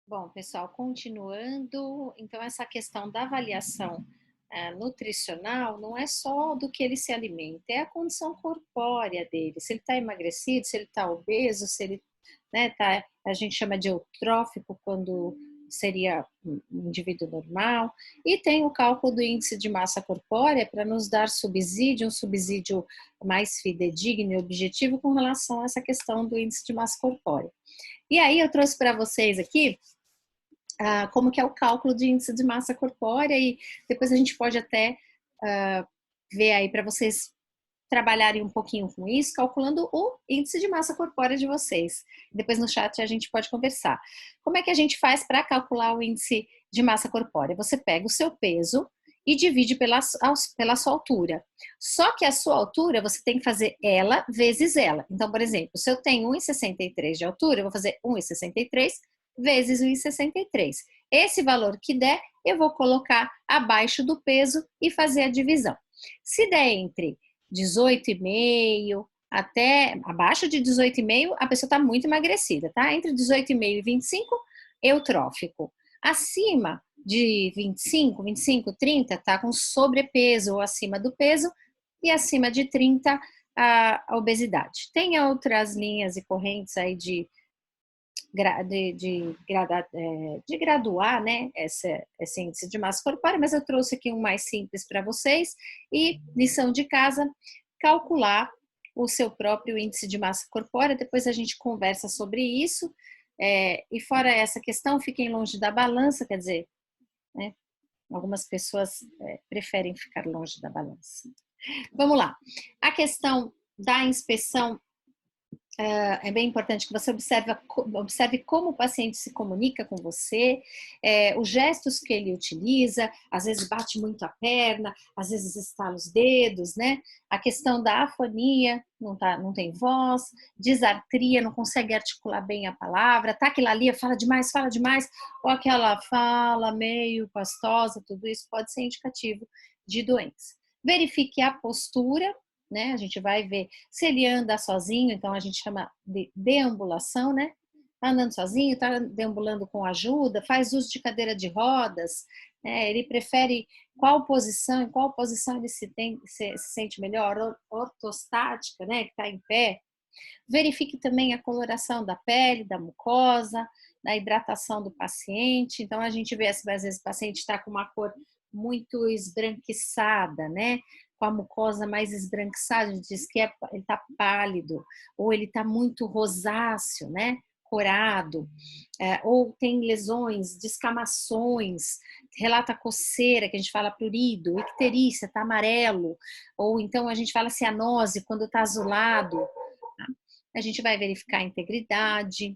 Bom, pessoal, continuando, então essa questão da avaliação, nutricional não é só do que ele se alimenta, é a condição corpórea dele, se ele está emagrecido, se ele está obeso, se ele, né, tá, a gente chama de eutrófico quando seria um indivíduo normal, e tem o cálculo do índice de massa corpórea para nos dar subsídio, um subsídio mais fidedigno e objetivo com relação a essa questão do índice de massa corpórea. E aí eu trouxe para vocês aqui como que é o cálculo de índice de massa corpórea e depois a gente pode até ver aí para vocês trabalharem um pouquinho com isso, calculando o índice de massa corpórea de vocês. Depois no chat a gente pode conversar. Como é que a gente faz para calcular o índice de massa corpórea? Você pega o seu peso e divide pela sua altura. Só que a sua altura você tem que fazer ela vezes ela. Então, por exemplo, se eu tenho 1,63 de altura, eu vou fazer 1,63 vezes 1,63. Esse valor que der, eu vou colocar abaixo do peso e fazer a divisão. Se der entre 18,5 até abaixo de 18,5, a pessoa está muito emagrecida, tá? Entre 18,5 e 25, eutrófico. Acima de 25, 30, tá com sobrepeso ou acima do peso, e acima de 30, a obesidade. Tem outras linhas e correntes aí de graduar, né, esse índice de massa corpórea, mas eu trouxe aqui um mais simples para vocês. E lição de casa, calcular o seu próprio índice de massa corpórea, depois a gente conversa sobre isso. E fora essa questão, fiquem longe da balança, quer dizer, né, algumas pessoas preferem ficar longe da balança. Vamos lá, a questão da inspeção é bem importante que você observe como o paciente se comunica com você, os gestos que ele utiliza, às vezes bate muito a perna, às vezes estala os dedos, né? A questão da afonia, não tem voz, disartria, não consegue articular bem a palavra, taquilalia, fala demais, ou aquela fala meio pastosa, tudo isso pode ser indicativo de doença. Verifique a postura, né? A gente vai ver se ele anda sozinho, então a gente chama de deambulação, né? Tá andando sozinho, tá deambulando com ajuda, faz uso de cadeira de rodas, né? Ele prefere em qual posição ele se sente melhor, ortostática, né? Que está em pé. Verifique também a coloração da pele, da mucosa, da hidratação do paciente. Então a gente vê, às vezes, o paciente está com uma cor muito esbranquiçada, né? Com a mucosa mais esbranquiçada, a gente diz que ele está pálido, ou ele está muito rosáceo, né? Corado, ou tem lesões, descamações, relata coceira, que a gente fala prurido, icterícia, está amarelo, ou então a gente fala cianose, quando está azulado. A gente vai verificar a integridade,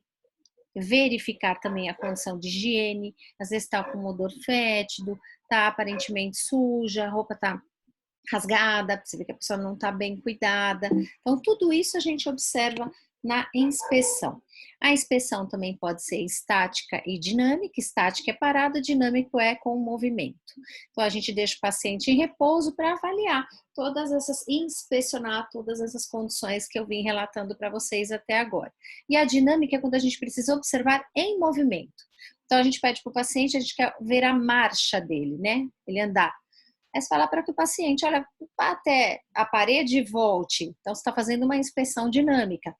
verificar também a condição de higiene, às vezes está com um odor fétido, está aparentemente suja, a roupa está rasgada, você vê que a pessoa não está bem cuidada. Então, tudo isso a gente observa na inspeção. A inspeção também pode ser estática e dinâmica. Estática é parado, dinâmico é com movimento. Então, a gente deixa o paciente em repouso para avaliar inspecionar todas essas condições que eu vim relatando para vocês até agora. E a dinâmica é quando a gente precisa observar em movimento. Então, a gente pede para o paciente, a gente quer ver a marcha dele, né? Ele andar. Aí você fala para que o paciente, olha, vá até a parede e volte. Então, você está fazendo uma inspeção dinâmica.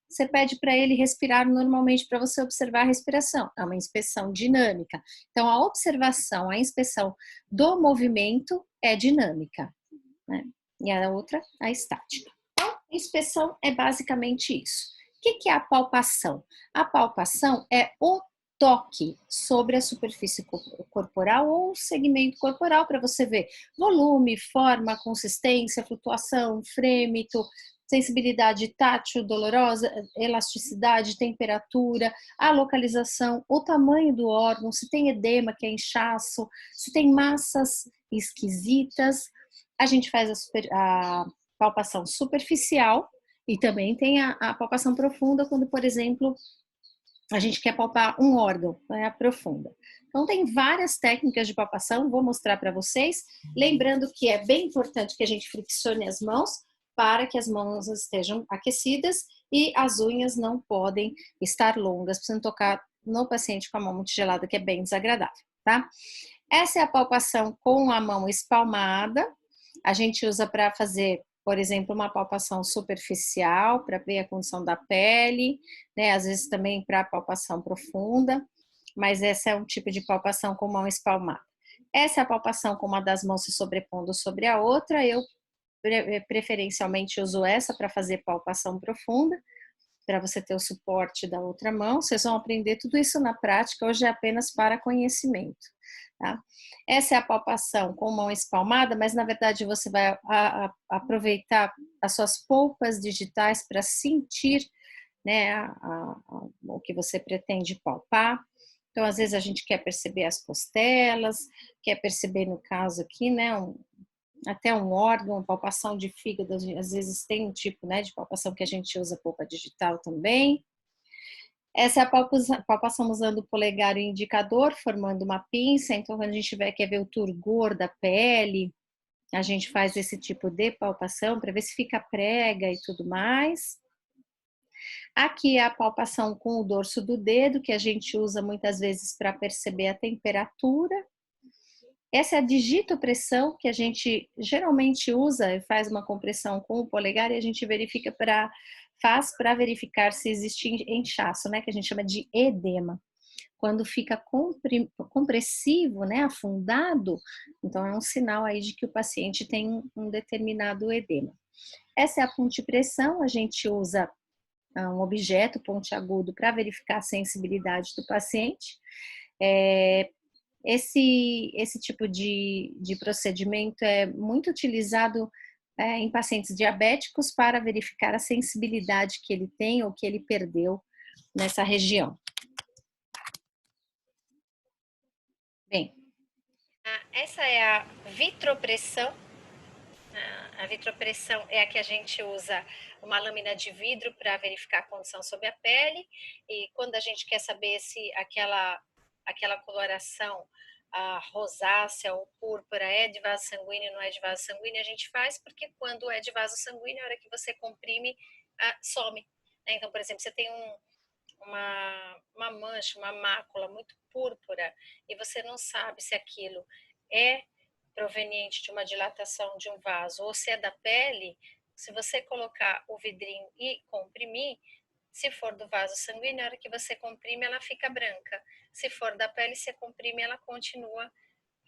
Você pede para ele respirar normalmente para você observar a respiração. É uma inspeção dinâmica. Então, a observação, a inspeção do movimento é dinâmica, né? E a outra, a estática. Então, a inspeção é basicamente isso. O que é a palpação? A palpação é o toque sobre a superfície corporal ou segmento corporal para você ver volume, forma, consistência, flutuação, frêmito, sensibilidade tátil, dolorosa, elasticidade, temperatura, a localização, o tamanho do órgão, se tem edema, que é inchaço, se tem massas esquisitas. A gente faz a palpação superficial e também tem a palpação profunda, quando, por exemplo, a gente quer palpar um órgão, né, aprofunda. Então, tem várias técnicas de palpação, vou mostrar para vocês. Lembrando que é bem importante que a gente flexione as mãos para que as mãos estejam aquecidas e as unhas não podem estar longas, precisam tocar no paciente com a mão muito gelada, que é bem desagradável, tá? Essa é a palpação com a mão espalmada. A gente usa para fazer, por exemplo, uma palpação superficial, para ver a condição da pele, né? Às vezes também para palpação profunda, mas essa é um tipo de palpação com mão espalmada. Essa é a palpação com uma das mãos se sobrepondo sobre a outra. Eu preferencialmente uso essa para fazer palpação profunda, para você ter o suporte da outra mão. Vocês vão aprender tudo isso na prática, hoje é apenas para conhecimento. Tá? Essa é a palpação com mão espalmada, mas na verdade você vai aproveitar as suas polpas digitais para sentir, né, o que você pretende palpar. Então, às vezes a gente quer perceber as costelas, quer perceber, no caso aqui, né, até um órgão, palpação de fígado, às vezes tem um tipo, né, de palpação que a gente usa polpa digital também. Essa é a palpação usando o polegar e o indicador, formando uma pinça. Então, quando a gente quer ver o turgor da pele, a gente faz esse tipo de palpação para ver se fica prega e tudo mais. Aqui é a palpação com o dorso do dedo, que a gente usa muitas vezes para perceber a temperatura. Essa é a digitopressão, que a gente geralmente usa e faz uma compressão com o polegar e a gente verifica faz para verificar se existe inchaço, né, que a gente chama de edema. Quando fica compressivo, né, afundado, então é um sinal aí de que o paciente tem um determinado edema. Essa é a pontipressão, a gente usa um objeto pontiagudo para verificar a sensibilidade do paciente. Esse tipo de procedimento é muito utilizado em pacientes diabéticos para verificar a sensibilidade que ele tem ou que ele perdeu nessa região. Bem, essa é a vitropressão. A vitropressão é a que a gente usa uma lâmina de vidro para verificar a condição sob a pele, e quando a gente quer saber se aquela coloração rosácea ou púrpura é de vaso sanguíneo ou não é de vaso sanguíneo, a gente faz porque quando é de vaso sanguíneo, a hora que você comprime, some. Então, por exemplo, você tem uma mancha, uma mácula muito púrpura e você não sabe se aquilo é proveniente de uma dilatação de um vaso ou se é da pele, se você colocar o vidrinho e comprimir, se for do vaso sanguíneo, na hora que você comprime, ela fica branca. Se for da pele, você comprime, ela continua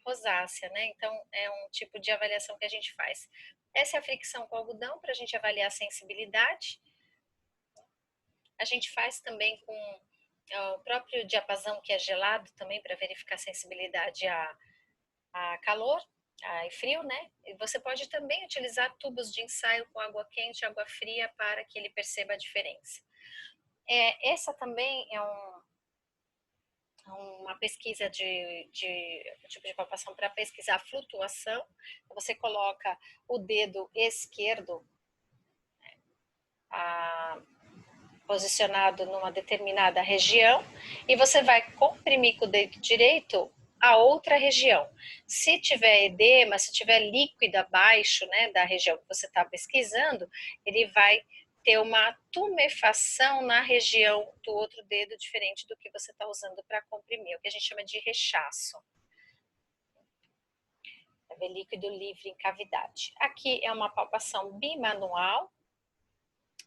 rosácea, né? Então, é um tipo de avaliação que a gente faz. Essa é a fricção com algodão, para a gente avaliar a sensibilidade. A gente faz também com o próprio diapasão, que é gelado, também para verificar a sensibilidade a calor e frio, né? E você pode também utilizar tubos de ensaio com água quente e água fria para que ele perceba a diferença. Essa também é uma pesquisa de tipo de palpação para pesquisar a flutuação. Você coloca o dedo esquerdo posicionado numa determinada região e você vai comprimir com o dedo direito a outra região. Se tiver edema, se tiver líquido abaixo, né, da região que você está pesquisando, ele vai ter uma tumefação na região do outro dedo, diferente do que você está usando para comprimir, o que a gente chama de rechaço. Vai ver líquido livre em cavidade. Aqui é uma palpação bimanual,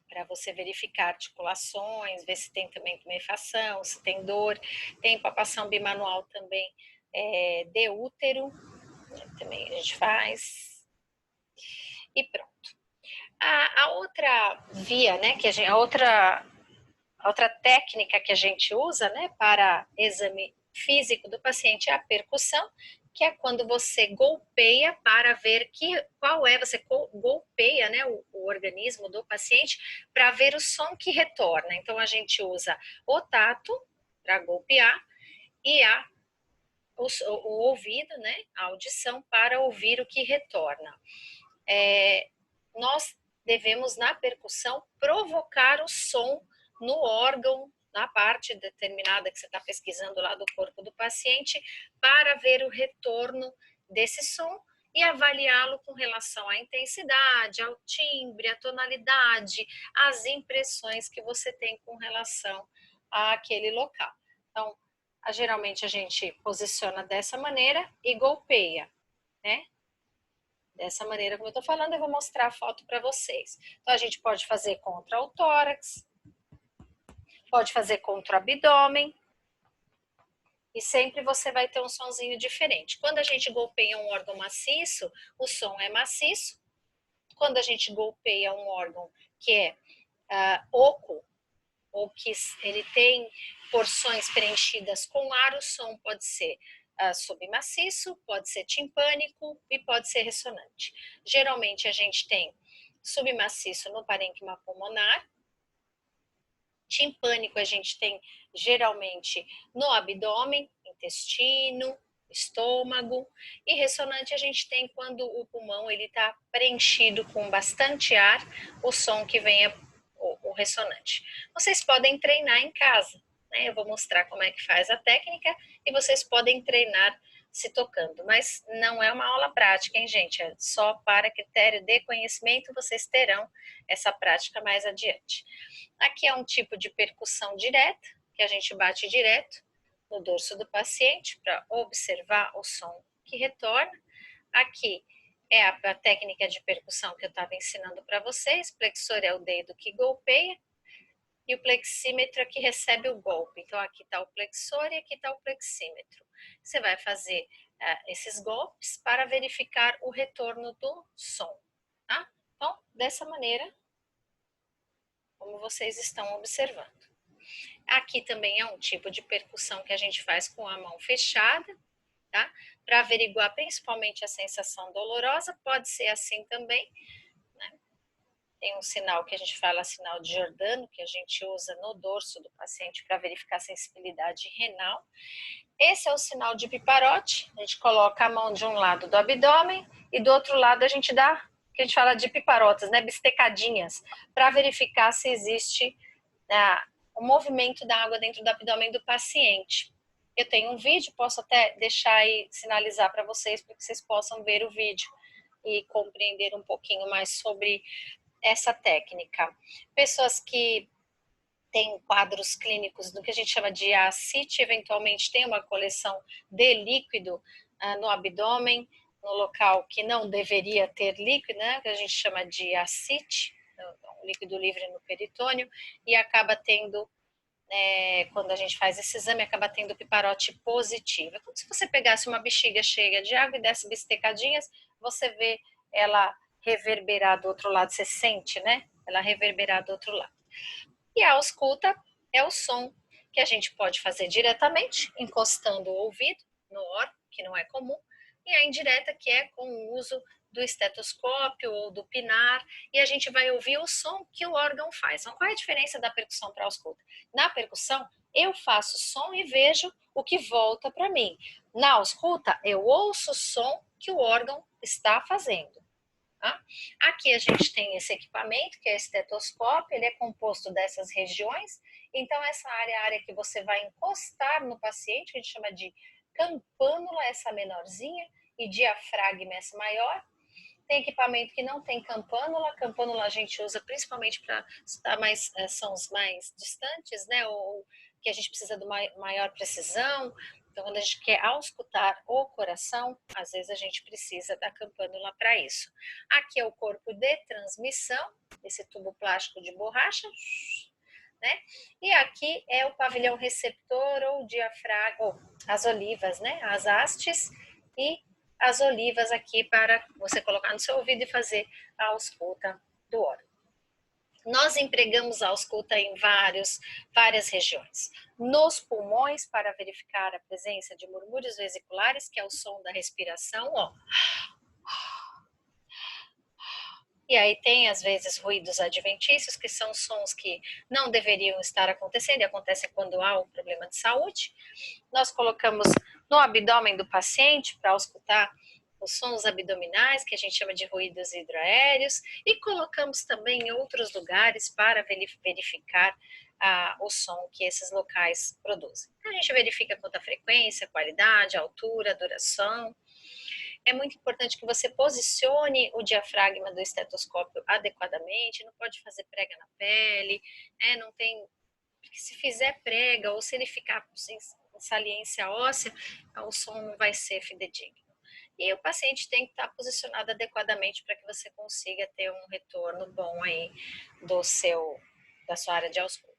para você verificar articulações, ver se tem também tumefação, se tem dor. Tem palpação bimanual também de útero, também a gente faz. E pronto. A outra via, né, que a outra técnica que a gente usa, né, para exame físico do paciente é a percussão, que é quando você golpeia para ver você golpeia, né, o organismo do paciente para ver o som que retorna. Então a gente usa o tato para golpear e o ouvido, né, a audição para ouvir o que retorna. Nós devemos, na percussão, provocar o som no órgão, na parte determinada que você está pesquisando lá do corpo do paciente, para ver o retorno desse som e avaliá-lo com relação à intensidade, ao timbre, à tonalidade, às impressões que você tem com relação àquele local. Então, geralmente a gente posiciona dessa maneira e golpeia, né? Dessa maneira como eu tô falando, eu vou mostrar a foto para vocês. Então, a gente pode fazer contra o tórax, pode fazer contra o abdômen, e sempre você vai ter um sonzinho diferente. Quando a gente golpeia um órgão maciço, o som é maciço. Quando a gente golpeia um órgão que é oco, ou que ele tem porções preenchidas com ar, o som pode ser submaciço, pode ser timpânico e pode ser ressonante. Geralmente a gente tem submaciço no parênquima pulmonar, timpânico a gente tem geralmente no abdômen, intestino, estômago, e ressonante a gente tem quando o pulmão ele está preenchido com bastante ar, o som que vem é o ressonante. Vocês podem treinar em casa, né? Eu vou mostrar como é que faz a técnica e vocês podem treinar se tocando, mas não é uma aula prática, hein, gente? É só para critério de conhecimento, vocês terão essa prática mais adiante. Aqui é um tipo de percussão direta, que a gente bate direto no dorso do paciente para observar o som que retorna. Aqui é a técnica de percussão que eu estava ensinando para vocês. Flexor é o dedo que golpeia e o plexímetro é que recebe o golpe. Então, aqui está o flexor e aqui está o plexímetro. Você vai fazer esses golpes para verificar o retorno do som, tá? Então, dessa maneira, como vocês estão observando. Aqui também é um tipo de percussão que a gente faz com a mão fechada, tá? Para averiguar principalmente a sensação dolorosa, pode ser assim também, né? Tem um sinal que a gente fala sinal de Giordano, que a gente usa no dorso do paciente para verificar a sensibilidade renal. Esse é o sinal de piparote, a gente coloca a mão de um lado do abdômen e do outro lado a gente dá, que a gente fala de piparotas, né, bistecadinhas, para verificar se existe o movimento da água dentro do abdômen do paciente. Eu tenho um vídeo, posso até deixar e sinalizar para vocês, para que vocês possam ver o vídeo e compreender um pouquinho mais sobre essa técnica. Pessoas que têm quadros clínicos do que a gente chama de ascite, eventualmente tem uma coleção de líquido no abdômen, no local que não deveria ter líquido, né, que a gente chama de ascite, um líquido livre no peritônio, e acaba tendo, quando a gente faz esse exame, acaba tendo piparote positivo. É como se você pegasse uma bexiga cheia de água e desse bistecadinhas, você vê ela reverberar do outro lado, você sente, né? Ela reverberar do outro lado. E a ausculta é o som que a gente pode fazer diretamente, encostando o ouvido no órgão, que não é comum, e a indireta, que é com o uso do estetoscópio ou do pinar, e a gente vai ouvir o som que o órgão faz. Então, qual é a diferença da percussão para a ausculta? Na percussão, eu faço som e vejo o que volta para mim. Na ausculta, eu ouço o som que o órgão está fazendo. Tá? Aqui a gente tem esse equipamento, que é o estetoscópio, ele é composto dessas regiões, então essa área é a área que você vai encostar no paciente, que a gente chama de campânula, essa menorzinha, e diafragma, essa maior. Tem equipamento que não tem campânula a gente usa principalmente para estudar mais sons mais distantes, né, ou que a gente precisa de maior precisão. Então, quando a gente quer auscultar o coração, às vezes a gente precisa da campânula para isso. Aqui é o corpo de transmissão, esse tubo plástico de borracha, né? E aqui é o pavilhão receptor ou diafragma, ou as olivas, né? As hastes e as olivas aqui para você colocar no seu ouvido e fazer a ausculta do órgão. Nós empregamos a ausculta em várias regiões. Nos pulmões, para verificar a presença de murmúrios vesiculares, que é o som da respiração, ó. E aí tem, às vezes, ruídos adventícios, que são sons que não deveriam estar acontecendo, e acontecem quando há um problema de saúde. Nós colocamos no abdômen do paciente para auscultar os sons abdominais, que a gente chama de ruídos hidroaéreos, e colocamos também em outros lugares para verificar o som que esses locais produzem. A gente verifica quanto a frequência, qualidade, altura, duração. É muito importante que você posicione o diafragma do estetoscópio adequadamente, não pode fazer prega na pele, não tem, porque se fizer prega ou se ele ficar sem saliência óssea, o som não vai ser fidedigno. E o paciente tem que estar posicionado adequadamente para que você consiga ter um retorno bom aí do seu da sua área de ausculto.